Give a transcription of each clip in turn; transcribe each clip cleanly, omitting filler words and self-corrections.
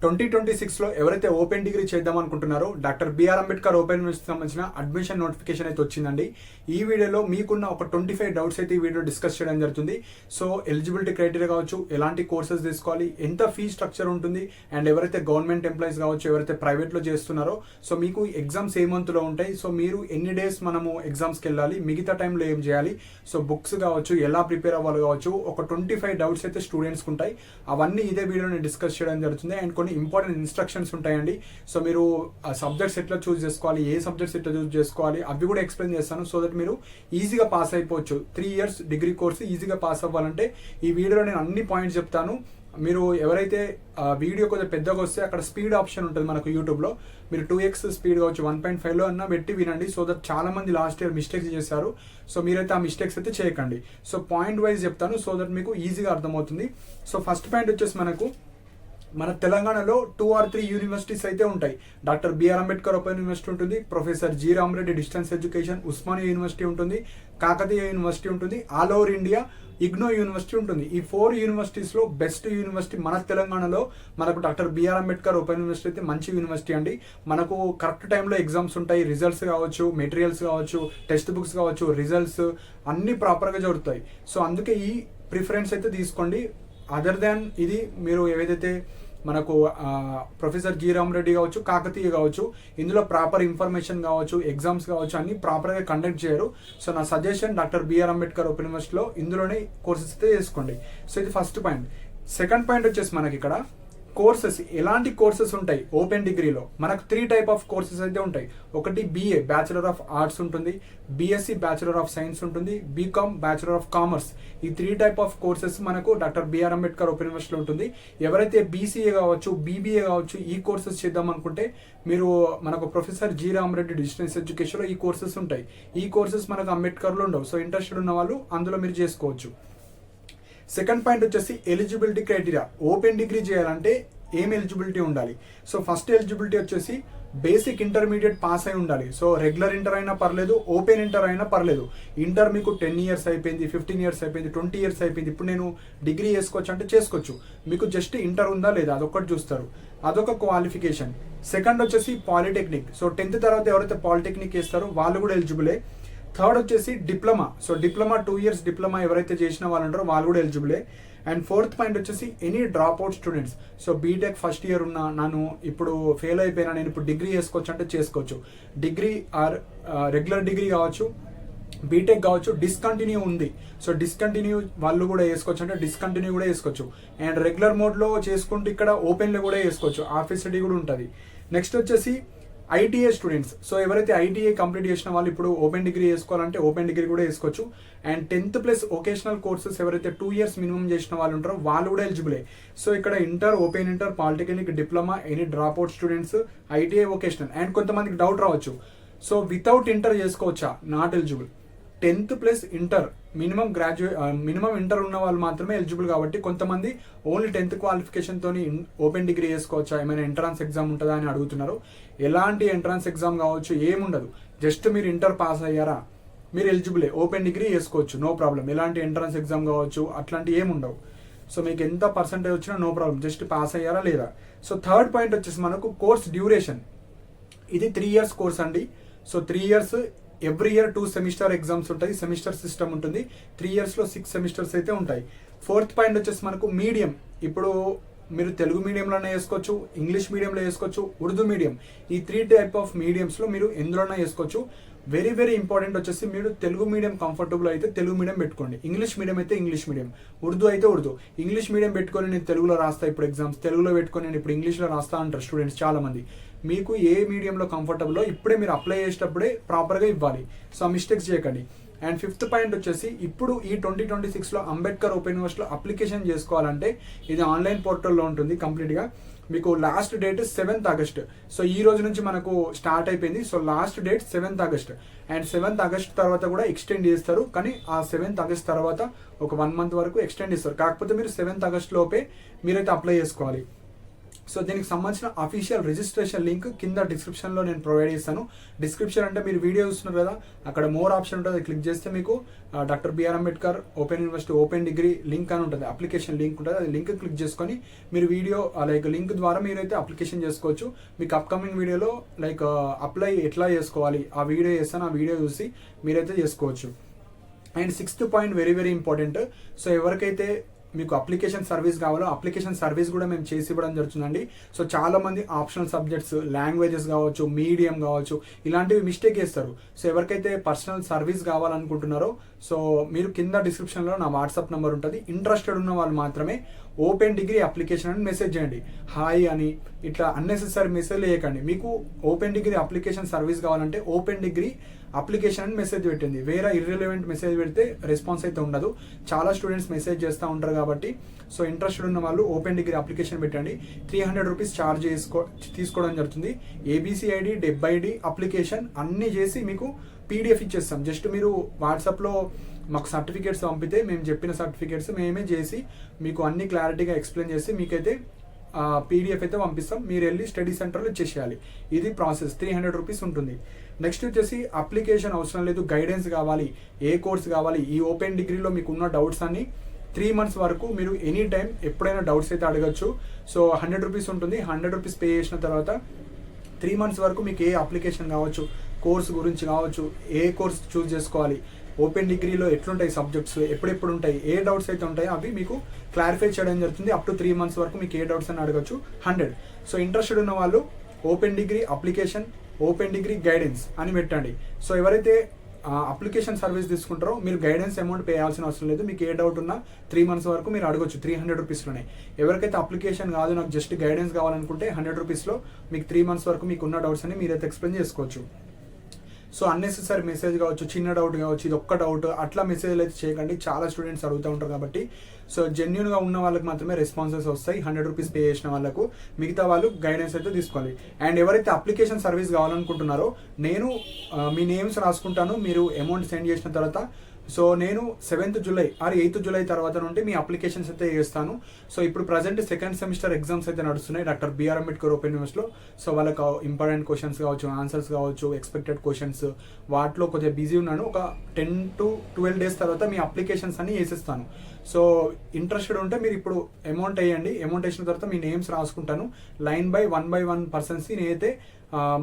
2026లో ఎవరైతే open degree చేద్దాం అనుకుంటున్నారో doctor B R Ambedkar open university సంబంధించిన అడ్మిషన్ నోటిఫికేషన్ అయితే వచ్చిందండి. ఈ వీడియోలో మీకున్న ఒక 25 డౌట్స్ అయితే ఈ వీడియో డిస్కస్ చేయడం జరుగుతుంది. సో ఎలిజిబిలిటీ క్రైటీరియా కావచ్చు, ఎలాంటి కోర్సెస్ తీసుకోవాలి, ఎంత ఫీ స్ట్రక్చర్ ఉంటుంది, అండ్ ఎవరైతే గవర్నమెంట్ ఎంప్లాయీస్ కావచ్చు, ఎవరైతే ప్రైవేట్లో చేస్తున్నారో సో మీకు ఎగ్జామ్స్ ఏ మంత్లో ఉంటాయి, సో మీరు ఎన్ని డేస్ మనము ఎగ్జామ్స్కి వెళ్ళాలి, మిగతా టైంలో ఏం చేయాలి, సో బుక్స్ కావచ్చు, ఎలా ప్రిపేర్ అవ్వాలి కావచ్చు, ఒక 25 డౌట్స్ అయితే స్టూడెంట్స్కి ఉంటాయి. అవన్నీ ఇదే వీడియోని డిస్కస్ చేయడం జరుగుతుంది. అండ్ కొన్ని ఇంపార్టెంట్ ఇన్స్ట్రక్షన్స్ ఉంటాయండి. సో మీరు సబ్జెక్ట్స్ ఎట్లా చూస్ చేసుకోవాలి, ఏ సబ్జెక్ట్స్ ఎట్లా చూస్ చేసుకోవాలి అవి కూడా ఎక్స్ప్లెయిన్ చేస్తాను. సో దట్ మీరు ఈజీగా పాస్ అయిపోవచ్చు. 3 years డిగ్రీ కోర్సు ఈజీగా పాస్ అవ్వాలంటే ఈ వీడియోలో నేను అన్ని పాయింట్స్ చెప్తాను. మీరు ఎవరైతే వీడియో కొంచెం పెద్దగా వస్తే అక్కడ స్పీడ్ ఆప్షన్ ఉంటుంది మనకు యూట్యూబ్లో, మీరు 2x స్పీడ్ కావచ్చు 1.5లో అన్నా పెట్టి వినండి. సో దట్ చాలా మంది లాస్ట్ ఇయర్ మిస్టేక్స్ చేశారు. సో మీరైతే ఆ మిస్టేక్స్ అయితే చేయకండి. సో పాయింట్ వైజ్ చెప్తాను సో దట్ మీకు ఈజీగా అర్థమవుతుంది. సో ఫస్ట్ పాయింట్ వచ్చేసి మన తెలంగాణలో 2 or 3 యూనివర్సిటీస్ అయితే ఉంటాయి. Doctor B R Ambedkar open university ఉంటుంది, professor G Rama Reddy distance education, Osmania university ఉంటుంది, కాకతీయ యూనివర్సిటీ ఉంటుంది, all over India IGNOU university ఉంటుంది. ఈ 4 యూనివర్సిటీస్లో బెస్ట్ యూనివర్సిటీ మన తెలంగాణలో మనకు doctor B R Ambedkar open university అయితే మంచి యూనివర్సిటీ అండి. మనకు కరెక్ట్ టైంలో ఎగ్జామ్స్ ఉంటాయి, రిజల్ట్స్ కావచ్చు, మెటీరియల్స్ కావచ్చు, టెక్స్ట్ బుక్స్ కావచ్చు, రిజల్ట్స్ అన్నీ ప్రాపర్గా జరుగుతాయి. సో అందుకే ఈ ప్రిఫరెన్స్ అయితే తీసుకోండి. అదర్ దాన్ ఇది మీరు ఏదైతే మనకు ప్రొఫెసర్ జి రామరెడ్డి కావచ్చు, కాకతీయ కావచ్చు, ఇందులో ప్రాపర్ ఇన్ఫర్మేషన్ కావచ్చు, ఎగ్జామ్స్ కావచ్చు అన్ని ప్రాపర్గా కండక్ట్ చేయరు. సో నా suggestion doctor B R Ambedkar open యూనివర్సిటీలో ఇందులోనే కోర్సెస్ అయితే చేసుకోండి. సో ఇది ఫస్ట్ పాయింట్. సెకండ్ పాయింట్ వచ్చేసి మనకి ఇక్కడ కోర్సెస్, ఎలాంటి కోర్సెస్ ఉంటాయి ఓపెన్ డిగ్రీలో. మనకు 3 type ఆఫ్ కోర్సెస్ అయితే ఉంటాయి. ఒకటి BA బ్యాచులర్ ఆఫ్ ఆర్ట్స్ ఉంటుంది, BSc బ్యాచులర్ ఆఫ్ సైన్స్ ఉంటుంది, బీకామ్ బ్యాచులర్ ఆఫ్ కామర్స్. ఈ 3 type ఆఫ్ కోర్సెస్ మనకు డాక్టర్ బిఆర్ అంబేద్కర్ ఓపెన్ యూనివర్సిటీలో ఉంటుంది. ఎవరైతే BCA కావచ్చు, BBA కావచ్చు ఈ కోర్సెస్ చేద్దాం అనుకుంటే మీరు మనకు ప్రొఫెసర్ జి రామరెడ్డి డిస్టెన్స్ ఎడ్యుకేషన్లో ఈ కోర్సెస్ ఉంటాయి. ఈ కోర్సెస్ మనకు అంబేద్కర్లో ఉండవు. సో ఇంట్రెస్టెడ్ ఉన్న వాళ్ళు అందులో మీరు చేసుకోవచ్చు. సెకండ్ పాయింట్ వచ్చేసి ఎలిజిబిలిటీ క్రైటీరియా. ఓపెన్ డిగ్రీ చేయాలంటే ఏం ఎలిజిబిలిటీ ఉండాలి. సో ఫస్ట్ ఎలిజిబిలిటీ వచ్చేసి బేసిక్ ఇంటర్మీడియట్ పాస్ అయి ఉండాలి. సో రెగ్యులర్ ఇంటర్ అయినా పర్లేదు, ఓపెన్ ఇంటర్ అయినా పర్లేదు. ఇంటర్ మీకు 10 years అయిపోయింది, 15 years అయిపోయింది, 20 years అయిపోయింది, ఇప్పుడు నేను డిగ్రీ చేసుకోవచ్చు అంటే చేసుకోవచ్చు. మీకు జస్ట్ ఇంటర్ ఉందా లేదా అదొకటి చూస్తారు, అదొక క్వాలిఫికేషన్. సెకండ్ వచ్చేసి పాలిటెక్నిక్. సో 10th తర్వాత ఎవరైతే పాలిటెక్నిక్ చేస్తారో వాళ్ళు కూడా ఎలిజిబులే. థర్డ్ వచ్చేసి diploma. So diploma 2 years diploma ఎవరైతే చేసిన వాళ్ళు ఉంటారో వాళ్ళు కూడా ఎలిజిబులే. అండ్ ఫోర్త్ పాయింట్ వచ్చేసి any drop out students. So BTech first year ఉన్నా, నేను ఇప్పుడు ఫెయిల్ అయిపోయినా, నేను ఇప్పుడు డిగ్రీ చేసుకోవచ్చు అంటే చేసుకోవచ్చు. డిగ్రీ ఆర్ రెగ్యులర్ డిగ్రీ కావచ్చు, బీటెక్ కావచ్చు, డిస్కంటిన్యూ ఉంది. సో డిస్కంటిన్యూ వాళ్ళు కూడా వేసుకోవచ్చు అంటే డిస్కంటిన్యూ కూడా వేసుకోవచ్చు. అండ్ రెగ్యులర్ మోడ్లో చేసుకుంటూ ఇక్కడ ఓపెన్లో కూడా వేసుకోవచ్చు, ఆఫీస్ స్టడీ కూడా ఉంటుంది. నెక్స్ట్ వచ్చేసి ITA స్టూడెంట్స్. సో ఎవరైతే ITA కంప్లీట్ చేసిన వాళ్ళు ఇప్పుడు ఓపెన్ డిగ్రీ చేసుకోవాలంటే ఓపెన్ డిగ్రీ కూడా వేసుకోవచ్చు. And 10th plus vocational courses ఎవరైతే 2 years మినిమం చేసిన వాళ్ళు ఉంటారో వాళ్ళు కూడా ఎలిజిబులే. సో ఇక్కడ inter, open inter, polytechnic, diploma, any drop out students, ITA vocational. And కొంతమందికి డౌట్ రావచ్చు, సో వితౌట్ ఇంటర్ చేసుకోవచ్చా? Not eligible. 10th plus inter minimum minimum inter ఉన్న వాళ్ళు మాత్రమే ఎలిజిబుల్. కాబట్టి కొంతమంది ఓన్లీ 10th క్వాలిఫికేషన్తో ఓపెన్ డిగ్రీ చేసుకోవచ్చా, ఏమైనా ఎంట్రన్స్ ఎగ్జామ్ ఉంటుందా అని అడుగుతున్నారు. ఎలాంటి ఎంట్రన్స్ ఎగ్జామ్ కావచ్చు ఏముండదు. జస్ట్ మీరు ఇంటర్ పాస్ అయ్యారా మీరు ఎలిజిబులే, ఓపెన్ డిగ్రీ చేసుకోవచ్చు, నో ప్రాబ్లం. ఎలాంటి ఎంట్రన్స్ ఎగ్జామ్ కావచ్చు అట్లాంటి ఏముండవు. సో మీకు ఎంత పర్సెంటేజ్ వచ్చినా నో ప్రాబ్లం, జస్ట్ పాస్ అయ్యారా లేదా. సో థర్డ్ పాయింట్ వచ్చేసి మనకు కోర్స్ డ్యూరేషన్. ఇది 3 years కోర్స్ అండి. So 3 years, every year 2 semester exams ఉంటాయి, సెమిస్టర్ సిస్టమ్ ఉంటుంది. 3 yearsలో 6 semesters అయితే ఉంటాయి. ఫోర్త్ పాయింట్ వచ్చేసి మనకు మీడియం. ఇప్పుడు మీరు తెలుగు మీడియంలోనే వేసుకోవచ్చు, ఇంగ్లీష్ మీడియంలో వేసుకోవచ్చు, ఉర్దూ మీడియం. ఈ 3 type ఆఫ్ మీడియంస్లో మీరు ఎందులోనే వేసుకోవచ్చు. వెరీ వెరీ ఇంపార్టెంట్ వచ్చేసి మీరు తెలుగు మీడియం కంఫర్టబుల్ అయితే తెలుగు మీడియం పెట్టుకోండి, ఇంగ్లీష్ మీడియం అయితే ఇంగ్లీష్ మీడియం, ఉర్దూ అయితే ఉర్దూ. ఇంగ్లీష్ మీడియం పెట్టుకొని నేను తెలుగులో రాస్తా ఇప్పుడు ఎగ్జామ్స్, తెలుగులో పెట్టుకొని నేను ఇప్పుడు ఇంగ్లీష్లో రాస్తా అంటారు స్టూడెంట్స్ చాలా మంది. మీకు ఏ మీడియంలో కంఫర్టబుల్లో ఇప్పుడే మీరు అప్లై చేసేటప్పుడే ప్రాపర్గా ఇవ్వాలి. సో మిస్టేక్స్ చేయకండి. అండ్ ఫిఫ్త్ పాయింట్ వచ్చేసి ఇప్పుడు ఈ 2026లో అంబేద్కర్ ఓపెన్ యూనివర్సిటీలో అప్లికేషన్ చేసుకోవాలంటే ఇది ఆన్లైన్ పోర్టల్లో ఉంటుంది కంప్లీట్గా. మీకు last date 7th August. So ఈ రోజు నుంచి మనకు స్టార్ట్ అయిపోయింది. So last date 7th August. And 7th August తర్వాత కూడా ఎక్స్టెండ్ చేస్తారు, కానీ ఆ 7th August తర్వాత ఒక 1 month వరకు ఎక్స్టెండ్ చేస్తారు. కాకపోతే మీరు 7th August లోపే మీరైతే అప్లై చేసుకోవాలి. సో దీనికి సంబంధించిన అఫీషియల్ రిజిస్ట్రేషన్ లింక్ కింద డిస్క్రిప్షన్లో నేను ప్రొవైడ్ చేస్తాను. డిస్క్రిప్షన్ అంటే మీరు వీడియో చూస్తున్నారు కదా, అక్కడ మోర్ ఆప్షన్ ఉంటుంది, క్లిక్ చేస్తే మీకు doctor B R Ambedkar open university open degree link అని ఉంటుంది, అప్లికేషన్ లింక్ ఉంటుంది. అది లింక్ క్లిక్ చేసుకొని మీరు వీడియో లైక్ లింక్ ద్వారా మీరైతే అప్లికేషన్ చేసుకోవచ్చు. మీకు అప్కమింగ్ వీడియోలో లైక్ అప్లై ఎట్లా చేసుకోవాలి ఆ వీడియో చేస్తాను, ఆ వీడియో చూసి మీరైతే చేసుకోవచ్చు. And 6th point very very important. So ఎవరికైతే మీకు అప్లికేషన్ సర్వీస్ కావాలో అప్లికేషన్ సర్వీస్ కూడా మేము చేసి ఇవ్వడం జరుగుతుందండి. సో చాలా మంది ఆప్షనల్ సబ్జెక్ట్స్, లాంగ్వేజెస్ కావచ్చు, మీడియం కావచ్చు, ఇలాంటివి మిస్టేక్ చేస్తారు. సో ఎవరికైతే పర్సనల్ సర్వీస్ కావాలనుకుంటున్నారో సో మీరు కింద డిస్క్రిప్షన్లో నా వాట్సాప్ నెంబర్ ఉంటుంది. ఇంట్రెస్టెడ్ ఉన్న వాళ్ళు మాత్రమే ఓపెన్ డిగ్రీ అప్లికేషన్ అని మెసేజ్ చేయండి. హాయ్ అని ఇట్లా అన్నెసెసరీ మెసేజ్ వేయకండి. మీకు ఓపెన్ డిగ్రీ అప్లికేషన్ సర్వీస్ కావాలంటే ఓపెన్ డిగ్రీ అప్లికేషన్ అని మెసేజ్ పెట్టింది. వేరే ఇర్రిలవెంట్ మెసేజ్ పెడితే రెస్పాన్స్ అయితే ఉండదు. చాలా స్టూడెంట్స్ మెసేజ్ చేస్తూ ఉంటారు కాబట్టి సో ఇంట్రెస్టెడ్ ఉన్న వాళ్ళు ఓపెన్ డిగ్రీ అప్లికేషన్ పెట్టండి. 300 రూపీస్ ఛార్జ్ తీసుకోవడం జరుగుతుంది. ఏబిసిఐడి, డెబ్బైడి అప్లికేషన్ అన్నీ చేసి మీకు పీడిఎఫ్ ఇచ్చేస్తాం. జస్ట్ మీరు వాట్సాప్లో మాకు సర్టిఫికేట్స్ పంపితే మేము చెప్పిన సర్టిఫికేట్స్ మేమే చేసి మీకు అన్ని క్లారిటీగా ఎక్స్ప్లెయిన్ చేసి మీకైతే పీడిఎఫ్ అయితే పంపిస్తాం. మీరు వెళ్ళి స్టడీ సెంటర్లో ఇచ్చేసేయాలి. ఇది ప్రాసెస్. 300 రూపీస్ ఉంటుంది. నెక్స్ట్ వచ్చేసి అప్లికేషన్ అవసరం లేదు, గైడెన్స్ కావాలి, ఏ కోర్స్ కావాలి, ఈ ఓపెన్ డిగ్రీలో మీకు ఉన్న డౌట్స్ అన్ని 3 months వరకు మీరు ఎనీ టైం ఎప్పుడైనా డౌట్స్ అయితే అడగచ్చు. సో 100 రూపీస్ ఉంటుంది. 100 రూపీస్ పే చేసిన తర్వాత 3 months వరకు మీకు ఏ అప్లికేషన్ కావచ్చు, కోర్స్ గురించి కావచ్చు, ఏ కోర్స్ చూస్ చేసుకోవాలి, ఓపెన్ డిగ్రీలో ఎట్లుంటాయి సబ్జెక్ట్స్, ఎప్పుడెప్పుడు ఉంటాయి, ఏ డౌట్స్ అయితే ఉంటాయో అవి మీకు క్లారిఫై చేయడం జరుగుతుంది. అప్ టు 3 months వరకు మీకు ఏ డౌట్స్ అని అడగచ్చు. 100. సో ఇంట్రెస్టెడ్ ఉన్న వాళ్ళు open degree application, open degree guidance అని పెట్టండి. సో ఎవరైతే అప్లికేషన్ సర్వీస్ తీసుకుంటారో మీరు గైడెన్స్ అమౌంట్ పే చేయాల్సిన అవసరం లేదు. మీకు ఏ డౌట్ ఉన్నా 3 months వరకు మీరు అడగొచ్చు 300 రూపీస్లోనే. ఎవరికైతే అప్లికేషన్ కాదు, నాకు జస్ట్ గైడెన్స్ కావాలనుకుంటే 100 రూపీస్లో మీకు 3 months వరకు మీకు ఉన్న డౌట్స్ అని మీరైతే ఎక్స్ప్లెయిన్ చేసుకోవచ్చు. సో అన్నెసెసరీ మెసేజ్ కావచ్చు, చిన్న డౌట్ కావచ్చు, ఇది ఒక్క డౌట్ అట్లా మెసేజ్లు అయితే చేయకండి. చాలా స్టూడెంట్స్ అడుగుతూ ఉంటారు కాబట్టి సో జెన్యున్గా ఉన్న వాళ్ళకి మాత్రమే రెస్పాన్సెస్ వస్తాయి. 100 రూపీస్ పే చేసిన వాళ్ళకు, మిగతా వాళ్ళు గైడెన్స్ అయితే తీసుకోవాలి. అండ్ ఎవరైతే అప్లికేషన్ సర్వీస్ కావాలనుకుంటున్నారో నేను మీ నేమ్స్ రాసుకుంటాను. మీరు అమౌంట్ సెండ్ చేసిన తర్వాత సో నేను 7th July are 8th July తర్వాత నుండి మీ అప్లికేషన్స్ అయితే చేస్తాను. సో ఇప్పుడు ప్రజెంట్ 2nd సెమిస్టర్ ఎగ్జామ్స్ అయితే నడుస్తున్నాయి డాక్టర్ బిఆర్ అంబేద్కర్ ఓపెన్ యూనివర్సిటీలో. సో వాళ్ళకి ఇంపార్టెంట్ క్వశ్చన్స్ కావచ్చు, ఆన్సర్స్ కావచ్చు, ఎక్స్పెక్టెడ్ క్వశ్చన్స్, వాటిలో కొద్దిగా బిజీ ఉన్నాను. ఒక 10 to 12 days తర్వాత మీ అప్లికేషన్స్ అన్ని వేసేస్తాను. సో ఇంట్రెస్టెడ్ ఉంటే మీరు ఇప్పుడు అమౌంట్ వేయండి. అమౌంట్ వేసిన తర్వాత మీ నేమ్స్ రాసుకుంటాను. లైన్ బై 1 by 1 పర్సన్స్కి నేనైతే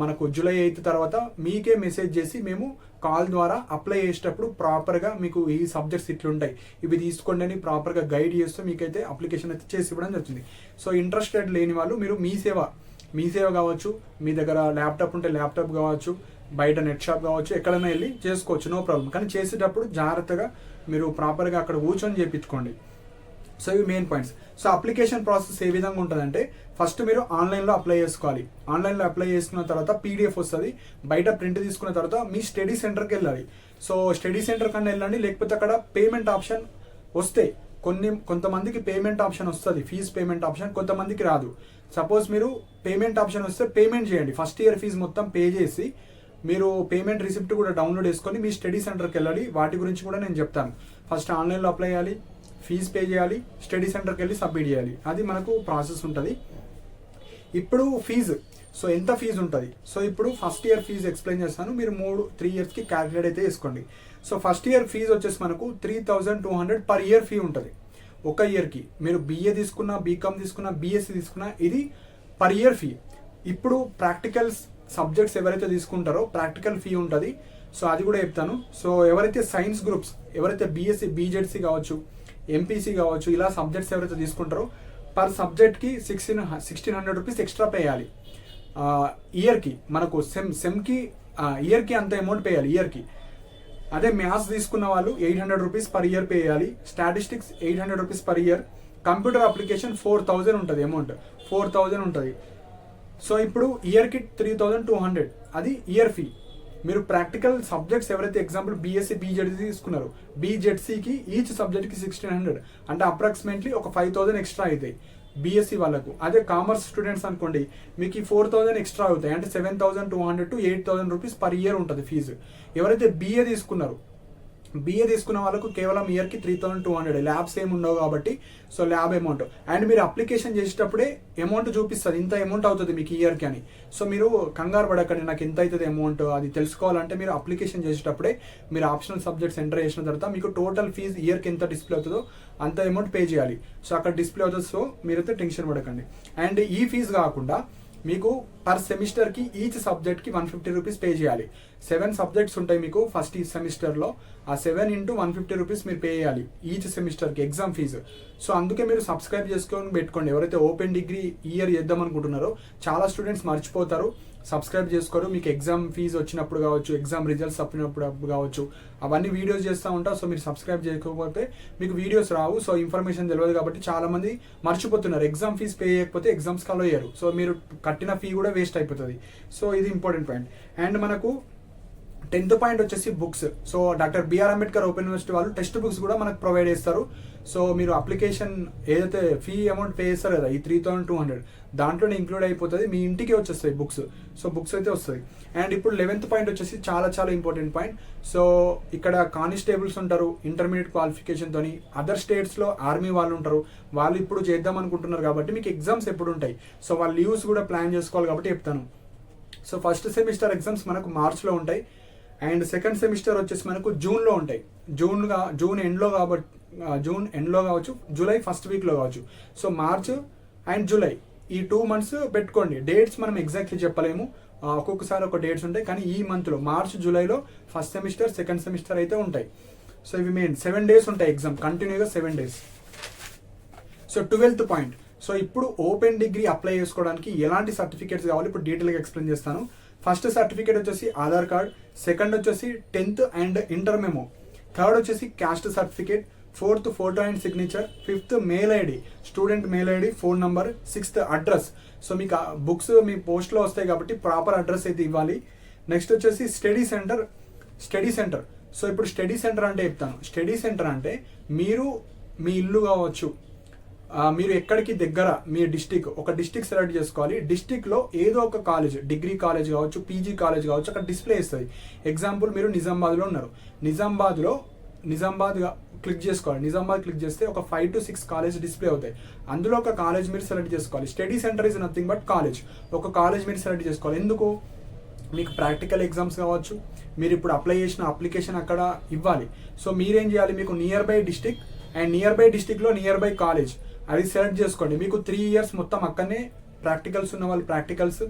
మనకు July 8th తర్వాత మీకే మెసేజ్ చేసి మేము కాల్ ద్వారా అప్లై చేసేటప్పుడు ప్రాపర్గా మీకు ఈ సబ్జెక్ట్స్ ఇట్లుంటాయి, ఇవి తీసుకోండి అని ప్రాపర్గా గైడ్ చేస్తూ మీకైతే అప్లికేషన్ అయితే చేసి ఇవ్వడం జరుగుతుంది. సో ఇంట్రెస్టెడ్ లేని వాళ్ళు మీరు మీ సేవ కావచ్చు, మీ దగ్గర ల్యాప్టాప్ ఉంటే ల్యాప్టాప్ కావచ్చు, బయట నెట్ షాప్ కావచ్చు, ఎక్కడైనా వెళ్ళి చేసుకోవచ్చు, నో ప్రాబ్లం. కానీ చేసేటప్పుడు జాగ్రత్తగా మీరు ప్రాపర్గా అక్కడ కూర్చొని చేయించుకోండి. సో ఇవి main points. So application process ఏ విధంగా ఉంటుందంటే ఫస్ట్ మీరు ఆన్లైన్లో అప్లై చేసుకోవాలి. ఆన్లైన్లో అప్లై చేసుకున్న తర్వాత పీడిఎఫ్ వస్తుంది. బయట ప్రింట్ తీసుకున్న తర్వాత మీ స్టడీ సెంటర్కి వెళ్ళాలి. సో స్టడీ సెంటర్ కన్నా వెళ్ళండి, లేకపోతే అక్కడ పేమెంట్ ఆప్షన్ వస్తే కొంతమందికి పేమెంట్ ఆప్షన్ వస్తుంది, ఫీజు పేమెంట్ ఆప్షన్, కొంతమందికి రాదు. సపోజ్ మీరు పేమెంట్ ఆప్షన్ వస్తే పేమెంట్ చేయండి. ఫస్ట్ ఇయర్ ఫీజు మొత్తం పే చేసి మీరు పేమెంట్ రిసిప్ట్ కూడా డౌన్లోడ్ చేసుకొని మీ స్టడీ సెంటర్కి వెళ్ళాలి. వాటి గురించి కూడా నేను చెప్తాను. ఫస్ట్ ఆన్లైన్లో అప్లై చేయాలి, ఫీజు పే చేయాలి, స్టడీ సెంటర్కి వెళ్ళి సబ్మిట్ చేయాలి. అది మనకు ప్రాసెస్ ఉంటుంది. ఇప్పుడు ఫీజు, సో ఎంత ఫీజు ఉంటుంది. సో ఇప్పుడు ఫస్ట్ ఇయర్ ఫీజు ఎక్స్ప్లెయిన్ చేస్తాను. మీరు 3 yearsకి క్యాలిక్యులేట్ అయితే చేసుకోండి. సో ఫస్ట్ ఇయర్ ఫీజు వచ్చేసి మనకు 3200 పర్ ఇయర్ ఫీ ఉంటుంది. ఒక ఇయర్కి మీరు BA తీసుకున్నా, బీకామ్ తీసుకున్నా, BSc తీసుకున్నా ఇది పర్ ఇయర్ ఫీ. ఇప్పుడు ప్రాక్టికల్ సబ్జెక్ట్స్ ఎవరైతే తీసుకుంటారో ప్రాక్టికల్ ఫీ ఉంటుంది. సో అది కూడా చెప్తాను. సో ఎవరైతే సైన్స్ గ్రూప్స్, ఎవరైతే BSc, BJC కావచ్చు, MPC కావచ్చు, ఇలా సబ్జెక్ట్స్ ఎవరైతే తీసుకుంటారో పర్ సబ్జెక్ట్కి 1600 రూపీస్ ఎక్స్ట్రా పే చేయాలి. ఇయర్కి మనకు సెమ్కి ఇయర్కి అంత అమౌంట్ పే చేయాలి ఇయర్కి. అదే మ్యాథ్స్ తీసుకున్న వాళ్ళు 800 రూపీస్ పర్ ఇయర్ పే చేయాలి. Statistics 800 rupees per year. Computer application 4000 ఉంటుంది, అమౌంట్ 4000 ఉంటుంది. సో ఇప్పుడు ఇయర్కి 3200 అది ఇయర్ ఫీ. మీరు ప్రాక్టికల్ సబ్జెక్ట్స్ ఎవరైతే ఎగ్జాంపుల్ BSc, BJC తీసుకున్నారు, BJCకి ఈచ్ సబ్జెక్ట్కి 1600 అంటే అప్రాక్సిమేట్లీ ఒక 5000 ఎక్స్ట్రా అవుతాయి BSc వాళ్ళకు. అదే కామర్స్ స్టూడెంట్స్ అనుకోండి మీకు 4000 ఎక్స్ట్రా అవుతాయి, అంటే 7200 to 8000 రూపీస్ పర్ ఇయర్ ఉంటుంది ఫీజు. ఎవరైతే BA తీసుకున్నారు BA తీసుకున్న వాళ్ళకు కేవలం ఇయర్కి 3200, ల్యాబ్స్ ఏమి ఉండవు కాబట్టి సో ల్యాబ్ అమౌంట్. అండ్ మీరు అప్లికేషన్ చేసేటప్పుడే అమౌంట్ చూపిస్తుంది, ఇంత అమౌంట్ అవుతుంది మీకు ఇయర్కి అని. సో మీరు కంగారు పడకండి నాకు ఎంత అవుతుంది అమౌంట్ అది తెలుసుకోవాలంటే మీరు అప్లికేషన్ చేసేటప్పుడే మీరు ఆప్షనల్ సబ్జెక్ట్స్ ఎంటర్ చేసిన తర్వాత మీకు టోటల్ ఫీజు ఇయర్కి ఎంత డిస్ప్లే అవుతుందో అంత అమౌంట్ పే చేయాలి. సో అక్కడ డిస్ప్లే అవుతుంది. సో మీరైతే టెన్షన్ పడకండి. అండ్ ఈ ఫీజు కాకుండా మీకు పర్ సెమిస్టర్కి ఈచ్ సబ్జెక్ట్కి 150 రూపీస్ పే చేయాలి. 7 సబ్జెక్ట్స్ ఉంటాయి మీకు ఫస్ట్ ఈ సెమిస్టర్లో. ఆ 7 × 150 రూపీస్ మీరు పే చేయాలి ఈచ్ సెమిస్టర్కి ఎగ్జామ్ ఫీజు. సో అందుకే మీరు సబ్స్క్రైబ్ చేసుకొని పెట్టుకోండి. ఎవరైతే ఓపెన్ డిగ్రీ ఇయర్ చేద్దాం అనుకుంటున్నారో చాలా స్టూడెంట్స్ మర్చిపోతారు, సబ్స్క్రైబ్ చేసుకోరు. మీకు ఎగ్జామ్ ఫీజు వచ్చినప్పుడు కావచ్చు, ఎగ్జామ్ రిజల్ట్స్ తప్పినప్పుడు కావచ్చు, అవన్నీ వీడియోస్ చేస్తూ ఉంటారు. సో మీరు సబ్స్క్రైబ్ చేయకపోతే మీకు వీడియోస్ రావు. సో ఇన్ఫర్మేషన్ తెలియదు కాబట్టి చాలా మంది మర్చిపోతున్నారు. ఎగ్జామ్ ఫీజు పే చేయకపోతే ఎగ్జామ్స్ కాల్ అయ్యారు. సో మీరు కట్టిన ఫీ కూడా వేస్ట్ అయిపోతుంది. సో ఇది ఇంపార్టెంట్ పాయింట్. అండ్ మనకు 10th పాయింట్ వచ్చేసి books. So doctor B R Ambedkar open university వాళ్ళు టెక్స్ట్ బుక్స్ కూడా మనకు ప్రొవైడ్ చేస్తారు. సో మీరు అప్లికేషన్ ఏదైతే ఫీ అమౌంట్ పే చేస్తారు కదా, ఈ 3200 దాంట్లోనే ఇంక్లూడ్ అయిపోతుంది, మీ ఇంటికి వచ్చేస్తాయి బుక్స్. సో బుక్స్ అయితే వస్తాయి. అండ్ ఇప్పుడు 11th పాయింట్ వచ్చేసి చాలా ఇంపార్టెంట్ పాయింట్. సో ఇక్కడ కానిస్టేబుల్స్ ఉంటారు ఇంటర్మీడియట్ క్వాలిఫికేషన్తో, అదర్ స్టేట్స్లో ఆర్మీ వాళ్ళు ఉంటారు, వాళ్ళు ఇప్పుడు చేద్దాం అనుకుంటున్నారు కాబట్టి మీకు ఎగ్జామ్స్ ఎప్పుడు ఉంటాయి. సో వాళ్ళ లీవ్స్ కూడా ప్లాన్ చేసుకోవాలి కాబట్టి చెప్తాను. సో ఫస్ట్ సెమిస్టర్ ఎగ్జామ్స్ మనకు మార్చ్లో ఉంటాయి. అండ్ సెకండ్ సెమిస్టర్ వచ్చేసి మనకు జూన్లో ఉంటాయి. జూన్ ఎండ్లో కావచ్చు, జూలై ఫస్ట్ వీక్లో కావచ్చు. సో మార్చ్ అండ్ జూలై ఈ 2 months పెట్టుకోండి. డేట్స్ మనం ఎగ్జాక్ట్లీ చెప్పలేము, ఒక్కొక్కసారి ఒక డేట్స్ ఉంటాయి. కానీ ఈ మంత్లో మార్చ్ జూలైలో ఫస్ట్ సెమిస్టర్ సెకండ్ సెమిస్టర్ అయితే ఉంటాయి. సో ఇవి మెయిన్ 7 days ఉంటాయి ఎగ్జామ్, కంటిన్యూగా 7 days. So 12th point. So ఇప్పుడు ఓపెన్ డిగ్రీ అప్లై చేసుకోవడానికి ఎలాంటి సర్టిఫికేట్స్ కావాలి ఇప్పుడు డీటెయిల్గా ఎక్స్ప్లెయిన్ చేస్తాను. ఫస్ట్ సర్టిఫికేట్ వచ్చేసి ఆధార్ కార్డ్, సెకండ్ వచ్చేసి 10th and inter memo, third వచ్చేసి caste certificate, 4th photo and signature, 5th mail ID, student mail ID, phone number, 6th address. So మీకు బుక్స్ మీ పోస్ట్లో వస్తాయి కాబట్టి ప్రాపర్ అడ్రస్ అయితే ఇవ్వాలి. నెక్స్ట్ వచ్చేసి స్టడీ సెంటర్. సో ఇప్పుడు స్టడీ సెంటర్ అంటే చెప్తాను. స్టడీ సెంటర్ అంటే మీరు మీ ఇల్లు కావచ్చు, మీరు ఎక్కడికి దగ్గర మీ ఒక డిస్టిక్ సెలెక్ట్ చేసుకోవాలి. డిస్టిక్లో ఏదో ఒక కాలేజ్, డిగ్రీ కాలేజ్ కావచ్చు, పీజీ కాలేజ్ కావచ్చు, అక్కడ డిస్ప్లే ఇస్తుంది. ఎగ్జాంపుల్ మీరు నిజామాబాద్లో ఉన్నారు, నిజామాబాద్ క్లిక్ చేసుకోవాలి. నిజామాబాద్ క్లిక్ చేస్తే ఒక 5 to 6 కాలేజ్ డిస్ప్లే అవుతాయి. అందులో ఒక కాలేజ్ మీరు సెలెక్ట్ చేసుకోవాలి. Study centre is nothing but college. ఒక కాలేజ్ మీరు సెలెక్ట్ చేసుకోవాలి. ఎందుకు? మీకు ప్రాక్టికల్ ఎగ్జామ్స్ కావచ్చు, మీరు ఇప్పుడు అప్లై చేసిన అప్లికేషన్ అక్కడ ఇవ్వాలి. సో మీరేం చేయాలి, మీకు near by district and near by డిస్టిక్లో నియర్ బై కాలేజ్ అది సెలెక్ట్ చేసుకోండి. మీకు 3 years మొత్తం అక్కడనే ప్రాక్టికల్స్ ఉన్న వాళ్ళు ప్రాక్టికల్స్,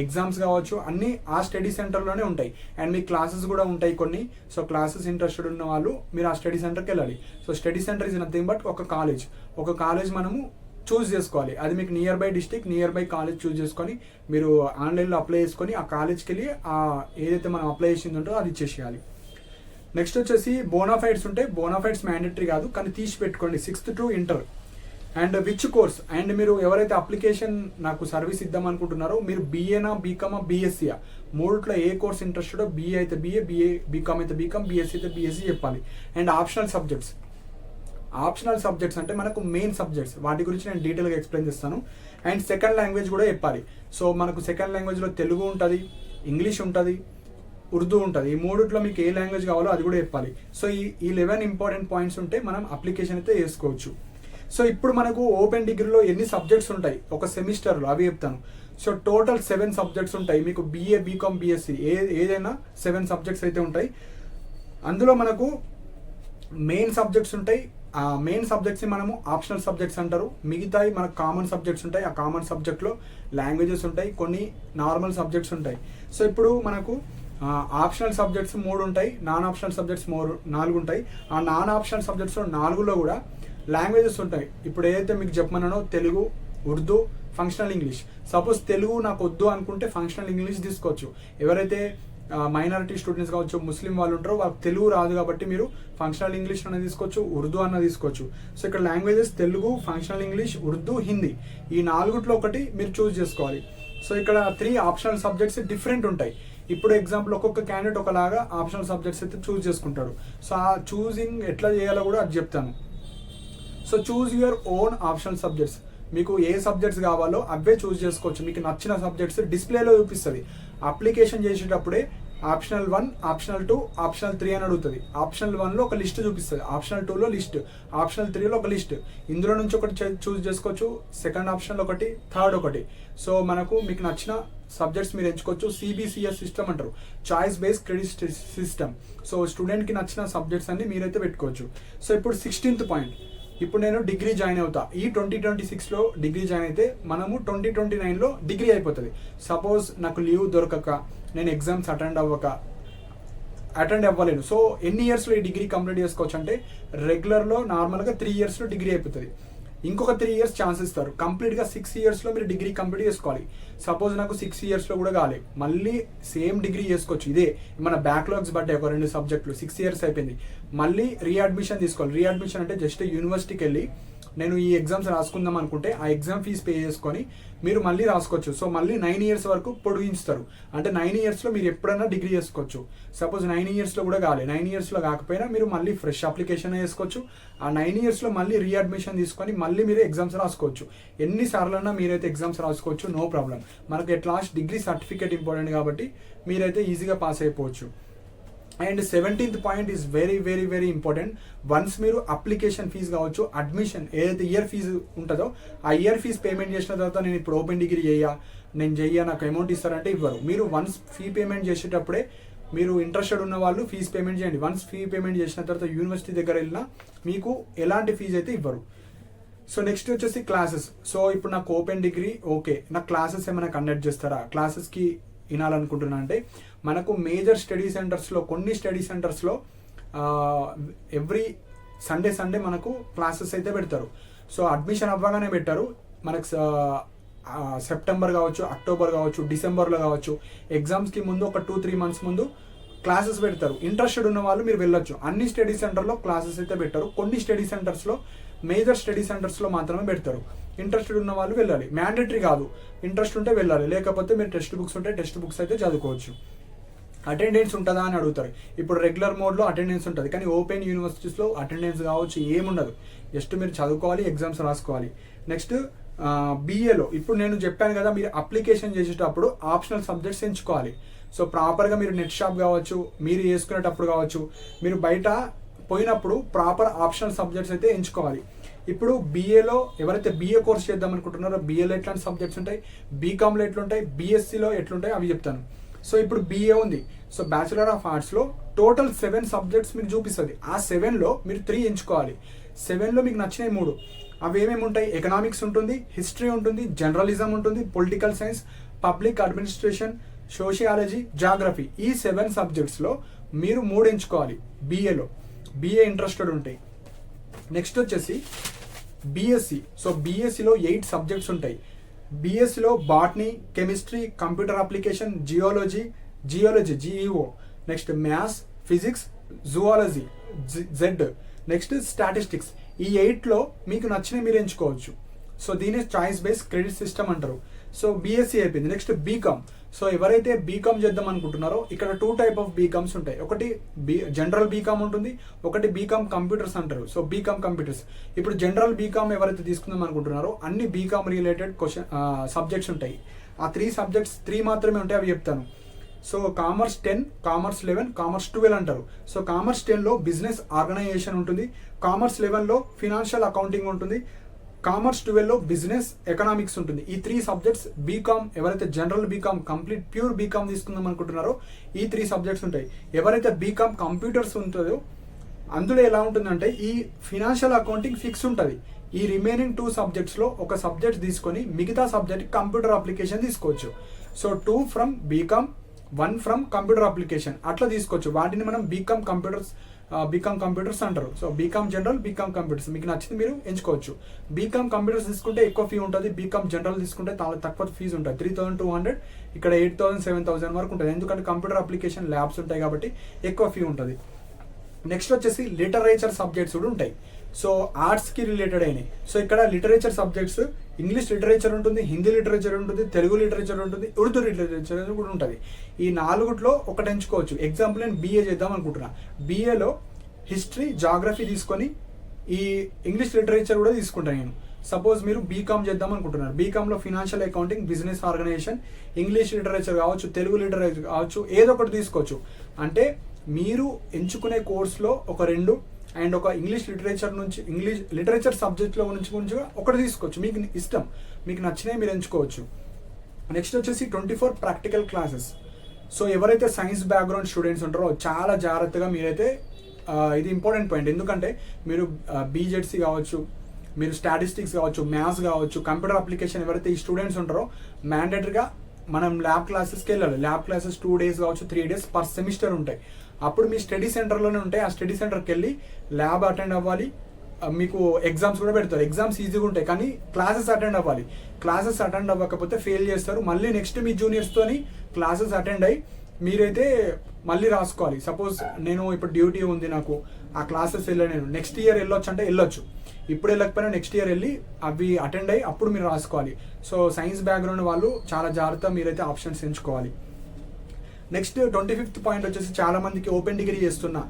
ఎగ్జామ్స్ కావచ్చు అన్నీ ఆ స్టడీ సెంటర్లోనే ఉంటాయి. అండ్ మీ క్లాసెస్ కూడా ఉంటాయి కొన్ని. సో క్లాసెస్ ఇంట్రెస్టెడ్ ఉన్న వాళ్ళు మీరు ఆ స్టడీ సెంటర్కి వెళ్ళాలి. So study centre is nothing but ఒక కాలేజ్ మనము చూస్ చేసుకోవాలి. అది మీకు near by district, near by college చూస్ చేసుకొని మీరు ఆన్లైన్లో అప్లై చేసుకొని ఆ కాలేజ్కి వెళ్ళి ఏదైతే మనం అప్లై చేసింది ఉంటుందో అది ఇచ్చేసేయాలి. నెక్స్ట్ వచ్చేసి బోనాఫైడ్స్ ఉంటాయి. బోనాఫైడ్స్ మ్యాండేటరీ కాదు కానీ తీసి పెట్టుకోండి. 6th to inter and which course. And మీరు ఎవరైతే అప్లికేషన్ నాకు సర్వీస్ ఇద్దాం అనుకుంటున్నారో మీరు బీఏనా, బీకామా, బీఎస్సీయా, మూడిట్లో ఏ కోర్స్ ఇంట్రెస్టెడో, బీఏ అయితే బీకామ్ అయితే బీకామ్, బీఎస్సీ అయితే బీఎస్సీ చెప్పాలి. అండ్ ఆప్షనల్ సబ్జెక్ట్స్ అంటే మనకు మెయిన్ సబ్జెక్ట్స్, వాటి గురించి నేను డీటెయిల్గా ఎక్స్ప్లెయిన్ చేస్తాను. అండ్ సెకండ్ లాంగ్వేజ్ కూడా చెప్పాలి. సో మనకు సెకండ్ లాంగ్వేజ్లో తెలుగు ఉంటుంది, ఇంగ్లీష్ ఉంటుంది, ఉర్దూ ఉంటుంది. ఈ మూడిట్లో మీకు ఏ లాంగ్వేజ్ కావాలో అది కూడా చెప్పాలి. సో ఈ 11 ఇంపార్టెంట్ పాయింట్స్ ఉంటే మనం అప్లికేషన్ అయితే చేసుకోవచ్చు. సో ఇప్పుడు మనకు ఓపెన్ డిగ్రీలో ఎన్ని సబ్జెక్ట్స్ ఉంటాయి ఒక సెమిస్టర్లో అవి చెప్తాను. సో టోటల్ 7 సబ్జెక్ట్స్ ఉంటాయి మీకు. బీఏ, బీకామ్, బీఎస్సీ ఏదైనా 7 సబ్జెక్ట్స్ అయితే ఉంటాయి. అందులో మనకు మెయిన్ సబ్జెక్ట్స్ ఉంటాయి. ఆ మెయిన్ సబ్జెక్ట్స్ని మనము ఆప్షనల్ సబ్జెక్ట్స్ అంటారు. మిగతాయి మనకు కామన్ సబ్జెక్ట్స్ ఉంటాయి. ఆ కామన్ సబ్జెక్ట్లో లాంగ్వేజెస్ ఉంటాయి, కొన్ని నార్మల్ సబ్జెక్ట్స్ ఉంటాయి. సో ఇప్పుడు మనకు ఆప్షనల్ సబ్జెక్ట్స్ 3 ఉంటాయి, నాన్ ఆప్షనల్ సబ్జెక్ట్స్ 4 ఉంటాయి. ఆ నాన్ ఆప్షనల్ సబ్జెక్ట్స్లో 4లో కూడా లాంగ్వేజెస్ ఉంటాయి. ఇప్పుడు ఏదైతే మీకు చెప్పమన్నానో Telugu, Urdu, functional English. Suppose Telugu నాకు వద్దు అనుకుంటే ఫంక్షనల్ ఇంగ్లీష్ తీసుకోవచ్చు. ఎవరైతే మైనారిటీ స్టూడెంట్స్ కావచ్చు, ముస్లిం వాళ్ళు ఉంటారో వాళ్ళకి తెలుగు రాదు కాబట్టి మీరు ఫంక్షనల్ ఇంగ్లీష్ అన్న తీసుకోవచ్చు, ఉర్దూ అన్న తీసుకోవచ్చు. సో ఇక్కడ languages Telugu, functional English, Urdu, Hindi ఈ 4లో ఒకటి మీరు చూస్ చేసుకోవాలి. సో ఇక్కడ 3 ఆప్షనల్ సబ్జెక్ట్స్ డిఫరెంట్ ఉంటాయి. ఇప్పుడు ఎగ్జాంపుల్ ఒక్కొక్క క్యాండిడేట్ ఒకలాగా ఆప్షనల్ సబ్జెక్ట్స్ అయితే చూస్ చేసుకుంటాడు. సో ఆ చూసింగ్ ఎట్లా చేయాలో కూడా అది చెప్తాను. So choose your own optional subjects. మీకు ఏ సబ్జెక్ట్స్ కావాలో అవే చూస్ చేసుకోవచ్చు. మీకు నచ్చిన సబ్జెక్ట్స్ డిస్ప్లేలో చూపిస్తుంది. అప్లికేషన్ చేసేటప్పుడే ఆప్షనల్ 1, ఆప్షనల్ 2, ఆప్షనల్ 3 అని అడుగుతుంది. ఆప్షనల్ 1లో ఒక లిస్ట్ చూపిస్తుంది, ఆప్షనల్ 2లో లిస్ట్, ఆప్షనల్ 3లో ఒక లిస్ట్. ఇందులో నుంచి ఒకటి చూస్ చేసుకోవచ్చు, సెకండ్ ఆప్షన్లో ఒకటి, థర్డ్ ఒకటి. సో మనకు మీకు నచ్చిన సబ్జెక్ట్స్ మీరు ఎంచుకోవచ్చు. CBCS సిస్టమ్ అంటారు, choice based credit system. So స్టూడెంట్కి నచ్చిన సబ్జెక్ట్స్ అన్ని మీరైతే పెట్టుకోవచ్చు. సో ఇప్పుడు 16th పాయింట్, ఇప్పుడు నేను డిగ్రీ జాయిన్ అవుతా. ఈ 2026లో డిగ్రీ జాయిన్ అయితే మనము 2029లో డిగ్రీ అయిపోతుంది. సపోజ్ నాకు లీవ్ దొరకక, నేను ఎగ్జామ్స్ అటెండ్ అవ్వలేను. సో ఎన్ని ఇయర్స్లో ఈ డిగ్రీ కంప్లీట్ చేసుకోవచ్చు అంటే, రెగ్యులర్లో నార్మల్గా 3 ఇయర్స్లో డిగ్రీ అయిపోతుంది. ఇంకొక 3 ఇయర్స్ ఛాన్స్ ఇస్తారు. కంప్లీట్గా 6 ఇయర్స్లో మీరు డిగ్రీ కంప్లీట్ చేసుకోవాలి. సపోజ్ నాకు 6 ఇయర్స్లో కూడా కాలే, మళ్ళీ సేమ్ డిగ్రీ చేసుకోవచ్చు. ఇదే మన బ్యాక్లాగ్స్ బట్టే ఒక 2 సబ్జెక్టులు 6 ఇయర్స్ అయిపోయింది, మళ్ళీ రీఅడ్మిషన్ తీసుకోవాలి. రీఅడ్మిషన్ అంటే జస్ట్ యూనివర్సిటీకి వెళ్ళి నేను ఈ ఎగ్జామ్స్ రాసుకుందాం అనుకుంటే ఆ ఎగ్జామ్ ఫీజ్ పే చేసుకొని మీరు మళ్ళీ రాసుకోవచ్చు. సో మళ్ళీ 9 ఇయర్స్ వరకు పొడిగించుతారు. అంటే 9 ఇయర్స్లో మీరు ఎప్పుడైనా డిగ్రీ చేసుకోవచ్చు. సపోజ్ 9 ఇయర్స్లో కూడా కాలే, 9 ఇయర్స్లో కాకపోయినా మీరు మళ్ళీ ఫ్రెష్ అప్లికేషన్ చేసుకోవచ్చు. ఆ 9 ఇయర్స్లో మళ్ళీ రీఅడ్మిషన్ తీసుకొని మళ్ళీ మీరు ఎగ్జామ్స్ రాసుకోవచ్చు. ఎన్నిసార్లైనా మీరైతే ఎగ్జామ్స్ రాసుకోవచ్చు, నో ప్రాబ్లం. మనకు at last degree certificate important కాబట్టి మీరైతే ఈజీగా పాస్ అయిపోవచ్చు. And 17th point is very very very important. Once మీరు అప్లికేషన్ ఫీజు కావచ్చు, అడ్మిషన్ ఏదైతే ఇయర్ ఫీజు ఉంటుందో ఆ ఇయర్ ఫీజు పేమెంట్ చేసిన తర్వాత నేను ఇప్పుడు ఓపెన్ డిగ్రీ చెయ్యా నాకు అమౌంట్ ఇస్తారంటే ఇవ్వరు. మీరు వన్స్ ఫీ పేమెంట్ చేసేటప్పుడే మీరు ఇంట్రెస్టెడ్ ఉన్న వాళ్ళు ఫీజు పేమెంట్ చేయండి. వన్స్ ఫీ పేమెంట్ చేసిన తర్వాత యూనివర్సిటీ దగ్గర వెళ్ళినా మీకు ఎలాంటి ఫీజు అయితే ఇవ్వరు. సో నెక్స్ట్ వచ్చేసి క్లాసెస్. సో ఇప్పుడు నాకు ఓపెన్ డిగ్రీ ఓకే, నాకు క్లాసెస్ ఏమైనా కండక్ట్ చేస్తారా, క్లాసెస్కి వినాలనుకుంటున్నా అంటే మనకు మేజర్ స్టడీ సెంటర్స్లో, కొన్ని స్టడీ సెంటర్స్లో ఎవ్రీ సండే మనకు క్లాసెస్ అయితే పెడతారు. సో అడ్మిషన్ అవ్వగానే పెట్టారు మనకు. సెప్టెంబర్ కావచ్చు, అక్టోబర్ కావచ్చు, డిసెంబర్లో కావచ్చు, ఎగ్జామ్స్కి ముందు ఒక 2-3 months ముందు క్లాసెస్ పెడతారు. ఇంట్రెస్టెడ్ ఉన్న వాళ్ళు మీరు వెళ్ళొచ్చు. అన్ని స్టడీ సెంటర్లో క్లాసెస్ అయితే పెట్టారు. కొన్ని స్టడీ సెంటర్స్లో, మేజర్ స్టడీ సెంటర్స్లో మాత్రమే పెడతారు. ఇంట్రెస్టెడ్ ఉన్న వాళ్ళు వెళ్ళాలి, మ్యాండేటరీ కాదు. ఇంట్రెస్ట్ ఉంటే వెళ్ళాలి, లేకపోతే మీరు టెక్స్ట్ బుక్స్ ఉంటే టెక్స్ట్ బుక్స్ అయితే చదువుకోవచ్చు. అటెండెన్స్ ఉంటుందా అని అడుగుతారు. ఇప్పుడు రెగ్యులర్ మోడ్లో అటెండెన్స్ ఉంటుంది, కానీ ఓపెన్ యూనివర్సిటీస్లో అటెండెన్స్ కావచ్చు ఏముండదు. జస్ట్ మీరు చదువుకోవాలి, ఎగ్జామ్స్ రాసుకోవాలి. నెక్స్ట్ BAలో ఇప్పుడు నేను చెప్పాను కదా, మీరు అప్లికేషన్ చేసేటప్పుడు ఆప్షనల్ సబ్జెక్ట్స్ ఎంచుకోవాలి. సో ప్రాపర్గా మీరు నెట్ షాప్ కావచ్చు, మీరు చేసుకునేటప్పుడు కావచ్చు, మీరు బయట పోయినప్పుడు ప్రాపర్ ఆప్షనల్ సబ్జెక్ట్స్ అయితే ఎంచుకోవాలి. ఇప్పుడు BAలో ఎవరైతే BA కోర్స్ చేద్దాం అనుకుంటున్నారో BAలో ఎట్లాంటి సబ్జెక్ట్స్ ఉంటాయి, BComలో ఎట్లుంటాయి, BScలో ఎట్లుంటాయి అవి చెప్తాను. సో ఇప్పుడు BA ఉంది. సో బ్యాచిలర్ ఆఫ్ ఆర్ట్స్లో టోటల్ 7 సబ్జెక్ట్స్ మీకు చూపిస్తుంది. ఆ 7లో మీరు 3 ఎంచుకోవాలి. 7లో మీకు నచ్చినవి 3. అవి ఏమేమి ఉంటాయి, ఎకనామిక్స్ ఉంటుంది, హిస్టరీ ఉంటుంది, జర్నలిజం ఉంటుంది, political science, public administration, sociology, geography. ఈ 7 సబ్జెక్ట్స్లో మీరు 3 ఎంచుకోవాలి BAలో. BA ఇంట్రెస్టెడ్ ఉంటాయి. నెక్స్ట్ వచ్చేసి BSc. సో BScలో 8 సబ్జెక్ట్స్ ఉంటాయి. BScలో botany, chemistry, computer application, geology GEO, next maths, physics, zoology Z, next statistics. ఈ 8లో మీకు నచ్చినవి మీరు ఎంచుకోవచ్చు. సో దీని చాయిస్ బేస్డ్ క్రెడిట్ సిస్టమ్ అంటారు. సో BSc అయిపోయింది. Next BCom. సో ఎవరైతే BCom చేద్దాం అనుకుంటున్నారో ఇక్కడ 2 type ఆఫ్ BComs ఉంటాయి. ఒకటి జనరల్ BCom ఉంటుంది, ఒకటి BCom కంప్యూటర్స్ అంటారు. So BCom computers. ఇప్పుడు జనరల్ BCom ఎవరైతే తీసుకుందాం అనుకుంటున్నారో అన్ని BCom రిలేటెడ్ సబ్జెక్ట్స్ ఉంటాయి. ఆ 3 సబ్జెక్ట్స్ 3 మాత్రమే ఉంటాయి, అవి చెప్తాను. సో కామర్స్ 10, కామర్స్ 11, కామర్స్ 12 అంటారు. సో కామర్స్ 10లో బిజినెస్ ఆర్గనైజేషన్ ఉంటుంది, కామర్స్ 11లో ఫినాన్షియల్ అకౌంటింగ్ ఉంటుంది, కామర్స్ 12లో బిజినెస్ ఎకనామిక్స్ ఉంటుంది. ఈ 3 సబ్జెక్ట్స్ BCom ఎవరైతే general BCom complete pure BCom తీసుకుందాం అనుకుంటున్నారో ఈ 3 సబ్జెక్ట్స్ ఉంటాయి. ఎవరైతే BCom కంప్యూటర్స్ ఉంటుందో అందులో ఎలా ఉంటుందంటే ఈ ఫినాన్షియల్ అకౌంటింగ్ ఫిక్స్ ఉంటుంది. ఈ రిమైనింగ్ 2 సబ్జెక్ట్స్లో ఒక సబ్జెక్ట్ తీసుకొని మిగతా సబ్జెక్ట్ కంప్యూటర్ అప్లికేషన్ తీసుకోవచ్చు. So 2 from BCom, 1 from computer application అట్లా తీసుకోవచ్చు. వాటిని మనం BCom కంప్యూటర్స్ అంటారు. So BCom general, BCom computers మీకు నచ్చింది మీరు ఎంచుకోవచ్చు. BCom కంప్యూటర్స్ తీసుకుంటే ఎక్కువ ఫీ ఉంటుంది, BCom జనరల్ తీసుకుంటే చాలా తక్కువ ఫీజు ఉంటుంది. 3200, ఇక్కడ 8000, 7000 వరకు ఉంటుంది. ఎందుకంటే కంప్యూటర్ అప్లికేషన్ ల్యాబ్స్ ఉంటాయి కాబట్టి ఎక్కువ ఫీ ఉంటుంది. నెక్స్ట్ వచ్చేసి లిటరేచర్ సబ్జెక్ట్స్ కూడా ఉంటాయి. సో ఆర్ట్స్కి రిలేటెడ్ అయినాయి. సో ఇక్కడ లిటరేచర్ సబ్జెక్ట్స్ ఇంగ్లీష్ లిటరేచర్ ఉంటుంది, హిందీ లిటరేచర్ ఉంటుంది, తెలుగు లిటరేచర్ ఉంటుంది, ఉర్దూ లిటరేచర్ కూడా ఉంటుంది. ఈ 4లో ఒకటి ఎంచుకోవచ్చు. ఎగ్జాంపుల్ నేను BA చేద్దాం అనుకుంటున్నా. BAలో హిస్టరీ, జాగ్రఫీ తీసుకొని ఈ ఇంగ్లీష్ లిటరేచర్ కూడా తీసుకుంటాను నేను. సపోజ్ మీరు బీకామ్ చేద్దాం అనుకుంటున్నారు, బీకామ్లో financial accounting, business organisation, English literature కావచ్చు, తెలుగు లిటరేచర్ కావచ్చు, ఏదో ఒకటి తీసుకోవచ్చు. అంటే మీరు ఎంచుకునే కోర్సులో ఒక 2 అండ్ ఒక ఇంగ్లీష్ లిటరేచర్ సబ్జెక్ట్లో నుంచి ఒకటి తీసుకోవచ్చు. మీకు ఇష్టం, మీకు నచ్చినవి మీరు ఎంచుకోవచ్చు. నెక్స్ట్ వచ్చేసి 24 ప్రాక్టికల్ క్లాసెస్. సో ఎవరైతే సైన్స్ బ్యాక్గ్రౌండ్ స్టూడెంట్స్ ఉంటారో చాలా జాగ్రత్తగా మీరైతే, ఇది ఇంపార్టెంట్ పాయింట్, ఎందుకంటే మీరు బీజెడ్సీ కావచ్చు, మీరు స్టాటిస్టిక్స్ కావచ్చు, మ్యాథ్స్ కావచ్చు, కంప్యూటర్ అప్లికేషన్ ఎవరైతే ఈ స్టూడెంట్స్ ఉంటారో మ్యాండేటరీగా మనం ల్యాబ్ క్లాసెస్కి వెళ్ళాలి. ల్యాబ్ క్లాసెస్ 2 days కావచ్చు, 3 days పర్ సెమిస్టర్ ఉంటాయి. అప్పుడు మీ స్టడీ సెంటర్లోనే ఉంటాయి. ఆ స్టడీ సెంటర్కి వెళ్ళి ల్యాబ్ అటెండ్ అవ్వాలి. మీకు ఎగ్జామ్స్ కూడా పెడతారు. ఎగ్జామ్స్ ఈజీగా ఉంటాయి, కానీ క్లాసెస్ అటెండ్ అవ్వాలి. క్లాసెస్ అటెండ్ అవ్వకపోతే ఫెయిల్ చేస్తారు. మళ్ళీ నెక్స్ట్ మీ జూనియర్స్తోని క్లాసెస్ అటెండ్ అయ్యి మీరైతే మళ్ళీ రాసుకోవాలి. సపోజ్ నేను ఇప్పుడు డ్యూటీ ఉంది, నాకు ఆ క్లాసెస్ నేను నెక్స్ట్ ఇయర్ వెళ్ళొచ్చు అంటే వెళ్ళొచ్చు. ఇప్పుడు వెళ్ళకపోయినా నెక్స్ట్ ఇయర్ వెళ్ళి అవి అటెండ్ అయ్యి అప్పుడు మీరు రాసుకోవాలి. సో సైన్స్ బ్యాక్గ్రౌండ్ వాళ్ళు చాలా జాగ్రత్త మీరైతే ఆప్షన్స్ ఎంచుకోవాలి. నెక్స్ట్ 25th పాయింట్ వచ్చేసి, చాలా మందికి ఓపెన్ డిగ్రీ చేస్తున్నా,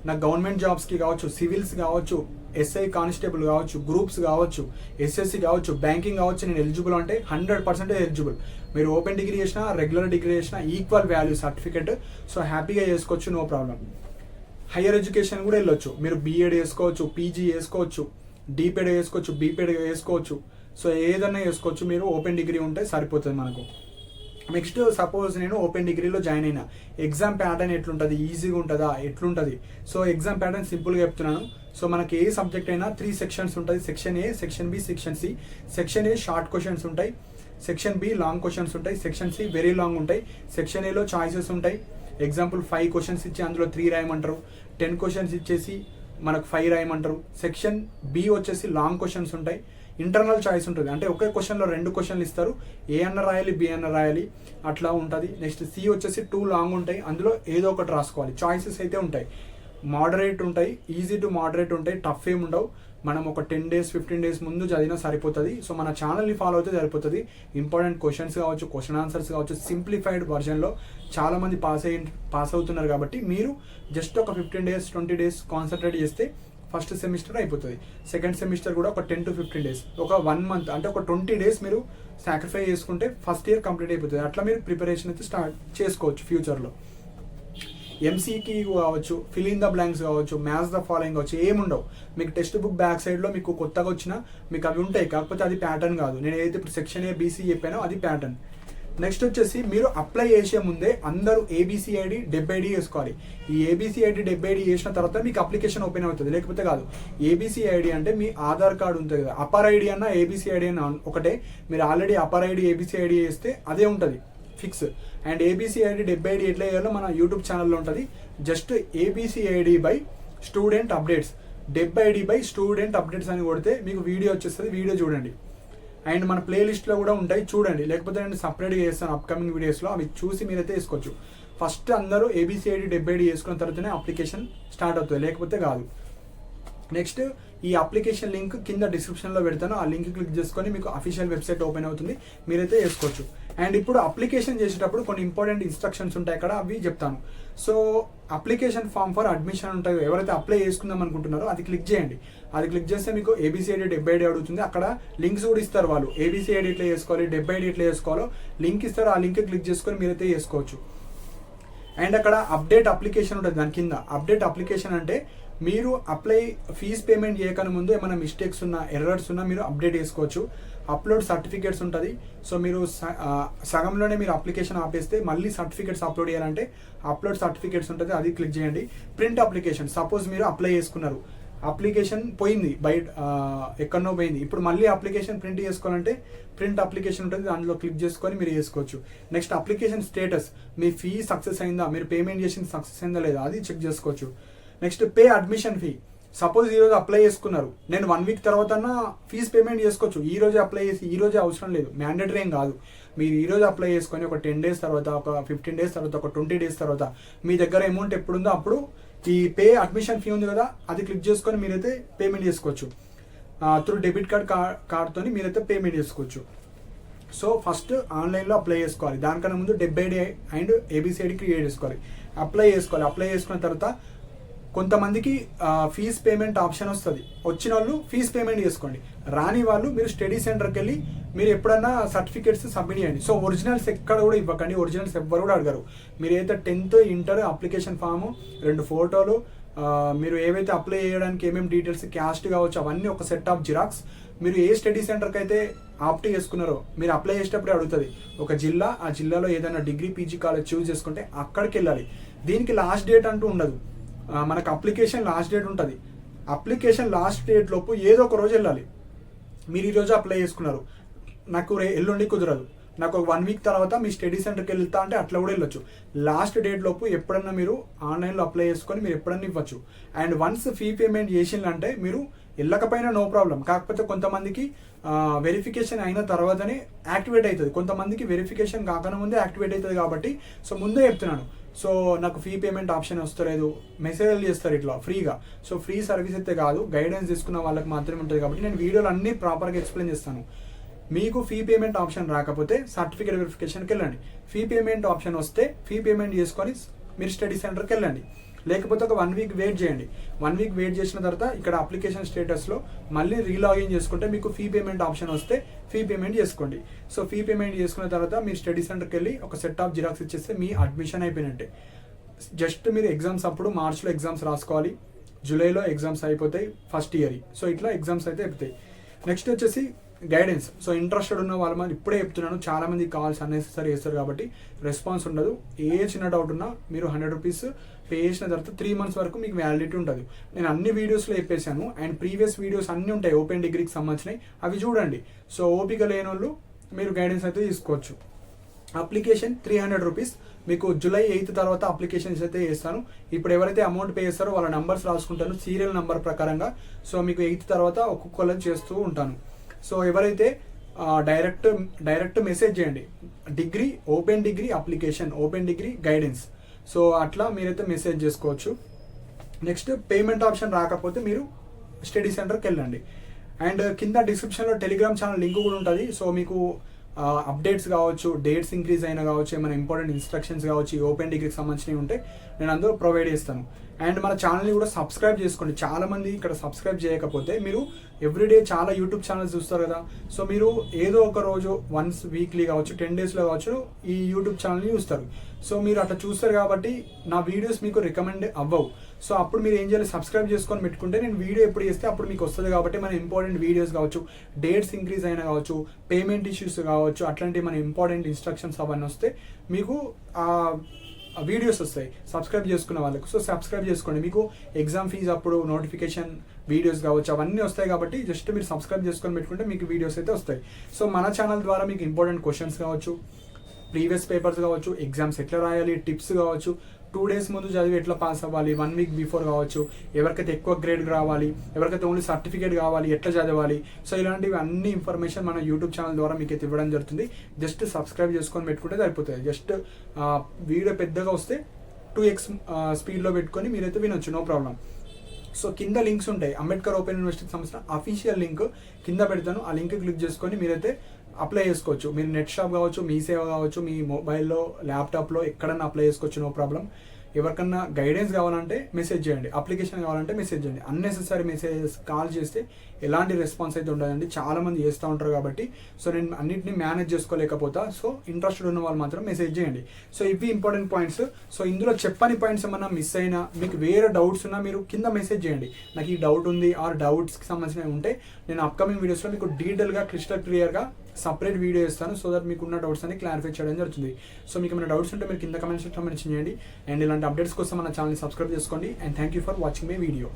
నాకు గవర్నమెంట్ జాబ్స్కి కావచ్చు, సివిల్స్ కావచ్చు, ఎస్ఐ కానిస్టేబుల్ కావచ్చు, గ్రూప్స్ కావచ్చు, ఎస్ఎస్సి కావచ్చు, బ్యాంకింగ్ కావచ్చు, నేను ఎలిజిబుల్ అంటే 100% ఎలిజిబుల్. మీరు ఓపెన్ డిగ్రీ చేసినా, రెగ్యులర్ డిగ్రీ చేసినా ఈక్వల్ వాల్యూ సర్టిఫికెట్. సో హ్యాపీగా చేసుకోవచ్చు, నో ప్రాబ్లం. హైయర్ ఎడ్యుకేషన్ కూడా వెళ్ళొచ్చు. మీరు బీఎడ్ చేసుకోవచ్చు, పీజీ చేసుకోవచ్చు, డీపెడ్ చేసుకోవచ్చు, బీపెడ్ చేసుకోవచ్చు. సో ఏదన్నా చేసుకోవచ్చు. మీరు ఓపెన్ డిగ్రీ ఉంటే సరిపోతుంది మనకు. నెక్స్ట్ సపోజ్ నేను ఓపెన్ డిగ్రీలో జాయిన్ అయినా, ఎగ్జామ్ ప్యాటర్న్ ఎట్లుంటుంది, ఈజీగా ఉంటుందా, ఎట్లుంటుంది? సో ఎగ్జామ్ ప్యాటర్న్ సింపుల్గా చెప్తున్నాను. సో మనకి ఏ సబ్జెక్ట్ అయినా 3 sections ఉంటుంది. Section A, section B, section C. Section A short questions ఉంటాయి, సెక్షన్ బి లాంగ్ క్వశ్చన్స్ ఉంటాయి, సెక్షన్ సి వెరీ లాంగ్ ఉంటాయి. సెక్షన్ ఏలో చాయిసెస్ ఉంటాయి. ఎగ్జాంపుల్ 5 questions ఇచ్చి అందులో 3 రాయమంటారు. 10 questions ఇచ్చేసి మనకు 5 రాయమంటారు. సెక్షన్ బి వచ్చేసి లాంగ్ క్వశ్చన్స్ ఉంటాయి. ఇంటర్నల్ చాయిస్ ఉంటుంది, అంటే ఒకే క్వశ్చన్లో 2 questions ఇస్తారు. ఏ అన్న రాయాలి, బి అన్న రాయాలి, అట్లా ఉంటుంది. నెక్స్ట్ సి వచ్చేసి 2 లాంగ్ ఉంటాయి, అందులో ఏదో ఒకటి రాసుకోవాలి. చాయిసెస్ అయితే ఉంటాయి, మోడరేట్ ఉంటాయి, ఈజీ టు మోడరేట్ ఉంటాయి, టఫ్ ఏమి ఉండవు. మనం ఒక 10 days 15 days ముందు చదివినా సరిపోతుంది. సో మన ఛానల్ని ఫాలో అయితే సరిపోతుంది. ఇంపార్టెంట్ క్వశ్చన్స్ కావచ్చు, క్వశ్చన్ ఆన్సర్స్ కావచ్చు, సింప్లిఫైడ్ వర్జన్లో చాలామంది పాస్ అవుతున్నారు. కాబట్టి మీరు జస్ట్ ఒక 15 days 20 days కాన్సన్ట్రేట్ చేస్తే ఫస్ట్ సెమిస్టర్ అయిపోతుంది. సెకండ్ సెమిస్టర్ కూడా ఒక 10 to 15 days, ఒక 1 month అంటే ఒక 20 days మీరు సాక్రిఫై చేసుకుంటే ఫస్ట్ ఇయర్ కంప్లీట్ అయిపోతుంది. అట్లా మీరు ప్రిపరేషన్ అయితే స్టార్ట్ చేసుకోవచ్చు ఫ్యూచర్లో. ఎంసీకి కావచ్చు, ఫిల్ ఇన్ ద బ్లాంక్స్ కావచ్చు, మ్యాథ్స్ ద ఫాలోయింగ్ కావచ్చు, ఏముండవు. మీకు టెక్స్ట్ బుక్ బ్యాక్ సైడ్లో మీకు కొత్తగా వచ్చినా మీకు అవి ఉంటాయి, కాకపోతే అది ప్యాటర్న్ కాదు. నేను ఏదైతే ఇప్పుడు సెక్షన్ ఏ బీసీ చెప్పానో అది ప్యాటర్న్. నెక్స్ట్ వచ్చేసి మీరు అప్లై చేసే ముందే అందరూ ఏబిసిఐడి 70 వేసుకోవాలి. ఈ ఏబిసిఐడి 70 వేసిన తర్వాత మీకు అప్లికేషన్ ఓపెన్ అవుతుంది, లేకపోతే కాదు. ఏబిసిఐడి అంటే మీ ఆధార్ కార్డు ఉంటుంది కదా, అపర్ ఐడి అన్న ఏబిసిఐడి అన్న ఒకటే. మీరు ఆల్రెడీ అపర్ ఐడి ఏబిసిఐడి వేస్తే అదే ఉంటుంది ఫిక్స్. అండ్ ఏబిసిఐడి 70 ఎట్లా చేయాలో మన యూట్యూబ్ ఛానల్లో ఉంటుంది. Just ABCID by student updates, 70 by student updates అని కొడితే మీకు వీడియో వచ్చేస్తుంది. వీడియో చూడండి. అండ్ మన ప్లేలిస్ట్లో కూడా ఉంటాయి, చూడండి. లేకపోతే నేను సపరేట్గా చేస్తాను అప్కమింగ్ వీడియోస్లో, అవి చూసి మీరైతే వేసుకోవచ్చు. ఫస్ట్ అందరూ ఏబిసిఐడి 70 వేసుకున్న తర్వాతనే అప్లికేషన్ స్టార్ట్ అవుతుంది, లేకపోతే కాదు. నెక్స్ట్ ఈ అప్లికేషన్ లింక్ కింద డిస్క్రిప్షన్లో పెడతాను. ఆ లింక్ క్లిక్ చేసుకొని మీకు అఫీషియల్ వెబ్సైట్ ఓపెన్ అవుతుంది, మీరైతే వేసుకోవచ్చు. అండ్ ఇప్పుడు అప్లికేషన్ చేసేటప్పుడు కొన్ని ఇంపార్టెంట్ ఇన్స్ట్రక్షన్స్ ఉంటాయి అక్కడ, అవి చెప్తాను. So application form for admission ఉంటుంది, ఎవరైతే అప్లై చేసుకుందాం అనుకుంటున్నారో అది క్లిక్ చేయండి. అది క్లిక్ చేస్తే మీకు ఏబిసిఐడి 70 అడుగుతుంది. అక్కడ లింక్స్ కూడా ఇస్తారు వాళ్ళు, ఏబిసిఐడి ఎట్లా చేసుకోవాలి, 70 ఎట్లా చేసుకోవాలో లింక్ ఇస్తారు. ఆ లింక్ క్లిక్ చేసుకొని మీరైతే చేసుకోవచ్చు. అండ్ అక్కడ అప్డేట్ అప్లికేషన్ ఉంటుంది, దాని కింద అప్డేట్ అప్లికేషన్ అంటే మీరు అప్లై ఫీజ్ పేమెంట్ చేయకనే ముందు ఏమైనా మిస్టేక్స్ ఉన్నా, ఎర్రర్స్ ఉన్నా మీరు అప్డేట్ చేసుకోవచ్చు. అప్లోడ్ సర్టిఫికేట్స్ ఉంటుంది. సో మీరు సగంలోనే మీరు అప్లికేషన్ ఆపేస్తే మళ్ళీ సర్టిఫికేట్స్ అప్లోడ్ చేయాలంటే అప్లోడ్ సర్టిఫికేట్స్ ఉంటుంది, అది క్లిక్ చేయండి. ప్రింట్ అప్లికేషన్, సపోజ్ మీరు అప్లై చేసుకున్నారు, అప్లికేషన్ పోయింది, బయట ఎక్కడనో పోయింది, ఇప్పుడు మళ్ళీ అప్లికేషన్ ప్రింట్ చేసుకోవాలంటే ప్రింట్ అప్లికేషన్ ఉంటుంది, అందులో క్లిక్ చేసుకొని మీరు చేసుకోవచ్చు. నెక్స్ట్ అప్లికేషన్ స్టేటస్, మీ ఫీ సక్సెస్ అయిందా, మీరు పేమెంట్ చేసింది సక్సెస్ అయిందా లేదా అది చెక్ చేసుకోవచ్చు. Next pay admission fee, suppose ఈరోజు అప్లై చేసుకున్నారు, నేను 1 week తర్వాత ఫీజు పేమెంట్ చేసుకోవచ్చు. ఈ రోజే అప్లై చేసి ఈ రోజే అవసరం లేదు, మ్యాండేటరీ ఏం కాదు. మీరు ఈ రోజు అప్లై చేసుకొని ఒక 10 days తర్వాత, ఒక 15 days తర్వాత, ఒక 20 days తర్వాత మీ దగ్గర అమౌంట్ ఎప్పుడుందో అప్పుడు ఈ పే అడ్మిషన్ ఫీ ఉంది కదా, అది క్లిక్ చేసుకొని మీరైతే పేమెంట్ చేసుకోవచ్చు. త్రూ డెబిట్ కార్డ్తో మీరైతే పేమెంట్ చేసుకోవచ్చు. సో ఫస్ట్ ఆన్లైన్లో అప్లై చేసుకోవాలి. దానికన్నా ముందు 70 అండ్ ఏబిసిఐడి క్రియేట్ చేసుకోవాలి. అప్లై చేసుకోవాలి. అప్లై చేసుకున్న తర్వాత కొంతమందికి ఫీజ్ పేమెంట్ ఆప్షన్ వస్తుంది. వచ్చిన వాళ్ళు ఫీజ్ పేమెంట్ చేసుకోండి, రాని వాళ్ళు మీరు స్టడీ సెంటర్కి వెళ్ళి మీరు ఎప్పుడన్నా సర్టిఫికేట్స్ సబ్మిట్ చేయండి. సో ఒరిజినల్స్ ఎక్కడ కూడా ఇవ్వకండి, ఒరిజినల్స్ ఎవ్వరు కూడా అడగరు. మీరు ఏదైతే 10th ఇంటర్ అప్లికేషన్ ఫాము, 2 ఫోటోలు, మీరు ఏవైతే అప్లై చేయడానికి ఏమేమి డీటెయిల్స్, క్యాస్ట్ కావచ్చు, అవన్నీ ఒక సెట్ ఆఫ్ జిరాక్స్. మీరు ఏ స్టడీ సెంటర్కి అయితే ఆప్ట్ చేసుకున్నారో మీరు అప్లై చేసేటప్పుడే అడుగుతుంది ఒక జిల్లా, ఆ జిల్లాలో ఏదైనా డిగ్రీ పీజీ కాలేజ్ చూస్ చేసుకుంటే అక్కడికి వెళ్ళాలి. దీనికి లాస్ట్ డేట్ అంటూ ఉండదు, మనకు అప్లికేషన్ లాస్ట్ డేట్ ఉంటుంది. అప్లికేషన్ లాస్ట్ డేట్ లోపు ఏదో ఒక రోజు వెళ్ళాలి. మీరు ఈరోజు అప్లై చేసుకున్నారు, నాకు ఎల్లుండి కుదరదు, నాకు 1 వీక్ తర్వాత మీ స్టడీ సెంటర్కి వెళ్తా అంటే అట్లా కూడా వెళ్ళొచ్చు. లాస్ట్ డేట్ లోపు ఎప్పుడన్నా మీరు ఆన్లైన్లో అప్లై చేసుకొని మీరు ఎప్పుడన్నా ఇవ్వచ్చు. అండ్ వన్స్ ఫీ పేమెంట్ చేసిందంటే మీరు వెళ్ళకపోయినా నో ప్రాబ్లం. కాకపోతే కొంతమందికి వెరిఫికేషన్ అయిన తర్వాతనే యాక్టివేట్ అవుతుంది, కొంతమందికి వెరిఫికేషన్ కాకముందే యాక్టివేట్ అవుతుంది. కాబట్టి సో ముందే చెప్తున్నాను, సో నాకు ఫీ పేమెంట్ ఆప్షన్ వస్తలేదు, మెసేజ్లు చేస్తారు ఇట్లా ఫ్రీగా. సో ఫ్రీ సర్వీస్ అయితే కాదు, గైడెన్స్ తీసుకున్న వాళ్ళకి మాత్రమే ఉంటుంది. కాబట్టి నేను వీడియోలో అన్ని ప్రాపర్గా ఎక్స్ప్లెయిన్ చేస్తాను. మీకు ఫీ పేమెంట్ ఆప్షన్ రాకపోతే సర్టిఫికేట్ వెరిఫికేషన్కి వెళ్ళండి. ఫీ పేమెంట్ ఆప్షన్ వస్తే ఫీ పేమెంట్ చేసుకొని మీరు స్టడీ సెంటర్కి వెళ్ళండి. లేకపోతే ఒక 1 వీక్ వెయిట్ చేయండి. 1 వీక్ వెయిట్ చేసిన తర్వాత ఇక్కడ అప్లికేషన్ స్టేటస్లో మళ్ళీ రీలాగిన్ చేసుకుంటే మీకు ఫీ పేమెంట్ ఆప్షన్ వస్తే ఫీ పేమెంట్ చేసుకోండి. సో ఫీ పేమెంట్ చేసుకున్న తర్వాత మీరు స్టడీ సెంటర్కి వెళ్ళి ఒక సెట్ ఆఫ్ జిరాక్స్ ఇచ్చేస్తే మీ అడ్మిషన్ అయిపోయినట్టే. జస్ట్ మీరు ఎగ్జామ్స్ అప్పుడు మార్చ్లో ఎగ్జామ్స్ రాసుకోవాలి, జూలైలో ఎగ్జామ్స్ అయిపోతాయి ఫస్ట్ ఇయర్. సో ఇట్లా ఎగ్జామ్స్ అయితే అయిపోతాయి. నెక్స్ట్ వచ్చేసి గైడెన్స్. సో ఇంట్రెస్టెడ్ ఉన్న వాళ్ళ మంది ఇప్పుడే చెప్తున్నాను, చాలా మంది కాల్స్ అన్నెసెసరీ చేస్తారు కాబట్టి రెస్పాన్స్ ఉండదు. ఏ చిన్న డౌట్ ఉన్నా మీరు 100 రూపీస్ పే చేసిన తర్వాత 3 months వరకు మీకు వ్యాలిడిటీ ఉంటుంది. నేను అన్ని వీడియోస్లో చెప్పేశాను, అండ్ ప్రీవియస్ వీడియోస్ అన్నీ ఉంటాయి ఓపెన్ డిగ్రీకి సంబంధించినవి, అవి చూడండి. సో ఓపిక లేని వాళ్ళు మీరు గైడెన్స్ అయితే తీసుకోవచ్చు. Application 300 rupees. మీకు జూలై 8 తర్వాత అప్లికేషన్స్ అయితే చేస్తాను. ఇప్పుడు ఎవరైతే అమౌంట్ పే చేస్తారో వాళ్ళ నంబర్స్ రాసుకుంటాను సీరియల్ నెంబర్ ప్రకారంగా. సో మీకు 8 తర్వాత ఒక్కొక్కళ్ళని చేస్తూ ఉంటాను. సో ఎవరైతే డైరెక్ట్ మెసేజ్ చేయండి, degree open degree application, open degree guidance. So అట్లా మీరైతే మెసేజ్ చేసుకోవచ్చు. నెక్స్ట్ పేమెంట్ ఆప్షన్ రాకపోతే మీరు స్టడీ సెంటర్కి వెళ్ళండి. అండ్ కింద డిస్క్రిప్షన్లో టెలిగ్రామ్ ఛానల్ లింక్ కూడా ఉంటుంది. సో మీకు అప్డేట్స్ కావచ్చు, డేట్స్ ఇంక్రీజ్ అయినా కావచ్చు, ఏమైనా ఇంపార్టెంట్ ఇన్స్ట్రక్షన్స్ కావచ్చు, ఓపెన్ డిగ్రీకి సంబంధించినవి ఉంటే నేను అందులో ప్రొవైడ్ చేస్తాను. అండ్ మన ఛానల్ని కూడా సబ్స్క్రైబ్ చేసుకోండి. చాలామంది ఇక్కడ సబ్స్క్రైబ్ చేయకపోతే, మీరు ఎవ్రీడే చాలా యూట్యూబ్ ఛానల్స్ చూస్తారు కదా, సో మీరు ఏదో ఒక రోజు వన్స్ వీక్లీ కావచ్చు, 10 daysలో కావచ్చు ఈ యూట్యూబ్ ఛానల్ని చూస్తారు. సో మీరు అట్లా చూస్తారు కాబట్టి నా వీడియోస్ మీకు రికమెండ్ అవ్వవు. సో అప్పుడు మీరు ఏం చేయాలి, సబ్స్క్రైబ్ చేసుకొని పెట్టుకుంటే నేను వీడియో ఎప్పుడు చేస్తే అప్పుడు మీకు వస్తుంది. కాబట్టి మన ఇంపార్టెంట్ వీడియోస్ కావచ్చు, డేట్స్ ఇంక్రీజ్ అయినా కావచ్చు, పేమెంట్ ఇష్యూస్ కావచ్చు, అట్లాంటి మన ఇంపార్టెంట్ ఇన్స్ట్రక్షన్స్ అవన్నీ వస్తే మీకు వీడియోస్ వస్తాయి సబ్స్క్రైబ్ చేసుకున్న వాళ్ళకు. సో సబ్స్క్రైబ్ చేసుకోండి, మీకు ఎగ్జామ్ ఫీజు అప్పుడు నోటిఫికేషన్ వీడియోస్ కావచ్చు అవన్నీ వస్తాయి. కాబట్టి జస్ట్ మీరు సబ్స్క్రైబ్ చేసుకొని పెట్టుకుంటే మీకు వీడియోస్ అయితే వస్తాయి. సో మన ఛానల్ ద్వారా మీకు ఇంపార్టెంట్ క్వశ్చన్స్ కావచ్చు, ప్రీవియస్ పేపర్స్ కావచ్చు, ఎగ్జామ్స్ ఎట్లా రాయాలి, టిప్స్ కావచ్చు, 2 days ముందు చదివి ఎట్లా పాస్ అవ్వాలి, 1 week బిఫోర్ కావచ్చు, ఎవరికైతే ఎక్కువ గ్రేడ్ రావాలి, ఎవరికైతే ఓన్లీ సర్టిఫికేట్ కావాలి, ఎట్లా చదవాలి. సో ఇలాంటివి అన్ని ఇన్ఫర్మేషన్ మన యూట్యూబ్ ఛానల్ ద్వారా మీకు అయితే ఇవ్వడం జరుగుతుంది. జస్ట్ సబ్స్క్రైబ్ చేసుకొని పెట్టుకుంటే సరిపోతుంది. జస్ట్ వీడియో పెద్దగా వస్తే 2x స్పీడ్లో పెట్టుకొని మీరైతే వినొచ్చు, నో ప్రాబ్లం. సో కింద లింక్స్ ఉంటాయి, అంబేద్కర్ ఓపెన్ యూనివర్సిటీకి సంబంధించిన అఫీషియల్ లింక్ కింద పెడతాను, ఆ లింక్ క్లిక్ చేసుకొని మీరైతే అప్లై చేసుకోవచ్చు. మీరు నెట్ షాప్ కావచ్చు, మీ సేవ కావచ్చు, మీ మొబైల్లో ల్యాప్టాప్లో ఎక్కడన్నా అప్లై చేసుకోవచ్చు, నో ప్రాబ్లం. ఎవరికన్నా గైడెన్స్ కావాలంటే మెసేజ్ చేయండి, అప్లికేషన్ కావాలంటే మెసేజ్ చేయండి. అన్నెసెసరీ మెసేజెస్ కాల్ చేస్తే ఎలాంటి రెస్పాన్స్ అయితే ఉండదండి, చాలా మంది చేస్తూ ఉంటారు కాబట్టి. సో నేను అన్నింటినీ మేనేజ్ చేసుకోలేకపోతా. సో ఇంట్రెస్టెడ్ ఉన్న వాళ్ళు మాత్రం మెసేజ్ చేయండి. సో ఇవి ఇంపార్టెంట్ పాయింట్స్. సో ఇందులో చెప్పని పాయింట్స్ ఏమన్నా మిస్ అయినా, మీకు వేరే డౌట్స్ ఉన్నా మీరు కింద మెసేజ్ చేయండి, నాకు ఈ డౌట్ ఉంది ఆర్ డౌట్స్కి సంబంధించినవి ఉంటే నేను అప్కమింగ్ వీడియోస్లో మీకు డీటెయిల్గా క్రిస్టల్ క్లియర్గా సపరేట్ వీడియో ఇస్తాను. సో దట్ మీకు ఉన్న డౌట్స్ అన్ని క్లారిఫై చేయడం జరుగుతుంది. సో మీకు ఏమైనా డౌట్స్ ఉంటే మీరు కింద కమెంట్ సెక్షన్లో మెన్షన్ చేయండి. అండ్ ఇలాంటి అప్డేట్స్ కోసం మన ఛానల్ని సబ్స్క్రైబ్ చేసుకోండి. And thank you for watching my video.